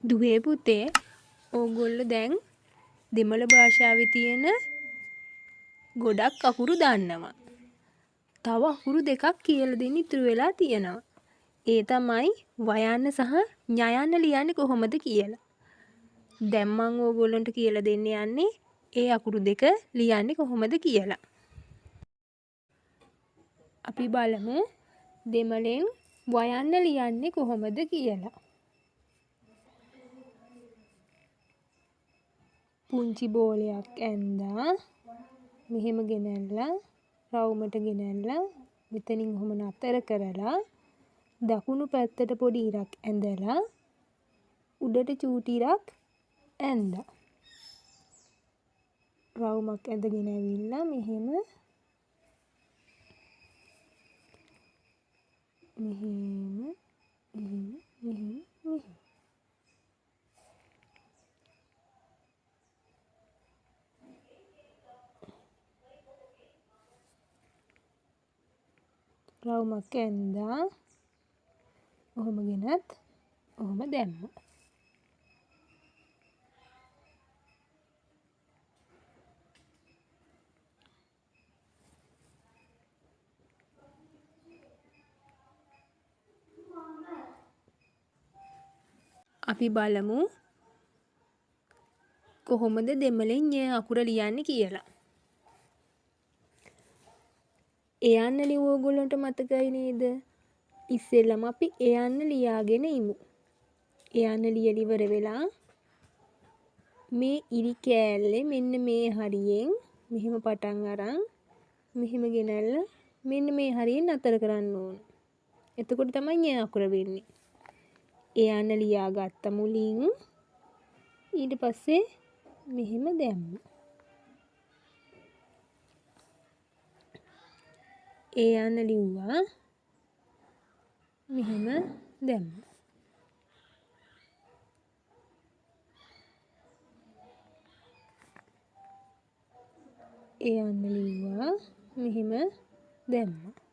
දුවේ පුතේ ඕගොල්ලෝ දැන් දෙමළ භාෂාවේ තියෙන ගොඩක් අකුරු දන්නවා. තව අකුරු දෙකක් කියලා දෙන්න ඉතුරු වෙලා තියෙනවා. ඒ තමයි වයන්න සහ ඤයන්න ලියන්නේ කොහොමද කියලා. දැන් මම ඕගොල්ලන්ට කියලා දෙන්න යන්නේ ඒ අකුරු දෙක ලියන්නේ කොහොමද කියලා. අපි බලමු දෙමළෙන් වයන්න ලියන්නේ කොහොමද කියලා. පුංචි බෝලයක් ඇන්දා මෙහෙම ගෙනල්ලා රවුමට ගෙනල්ලා මෙතනින් ඔහොම නතර කරලා දකුණු පැත්තට පොඩි ඉරක් ඇඳලා උඩට චූටි ඉරක් ඇන්දා. රවුමක් ඇඳගෙන ඇවිල්ලා මෙහෙම රවුමක් ඇන්දා ඔහොම ගෙනත් ඔහොම දැම්මා. අපි බලමු කොහොමද දෙමළෙන් ඤ අකුර ලියන්නේ කියලා. එයන්න ලියුව ඕගොල්ලන්ට මතකයි නේද? ඉස්සෙල්ලම අපි එයන්න ලියාගෙන ඉමු. එයන්න ලියලා ඉවර වෙලා මේ ඉරි කෑල්ලේ මෙන්න මේ හරියෙන් මෙහෙම පටන් අරන් මෙහෙම ගෙනල්ලා මෙන්න මේ හරියෙන් නතර කරන්න ඕන. එතකොට තමයි ඤ අකුර වෙන්නේ. එයන්න ලියාගත්ත මුලින් ඊට පස්සේ මෙහෙම දැම්මා. එයන්න ලිව්වා මෙහෙම දැම්මා. එයන්න ලිව්වා මෙහෙම දැම්මා.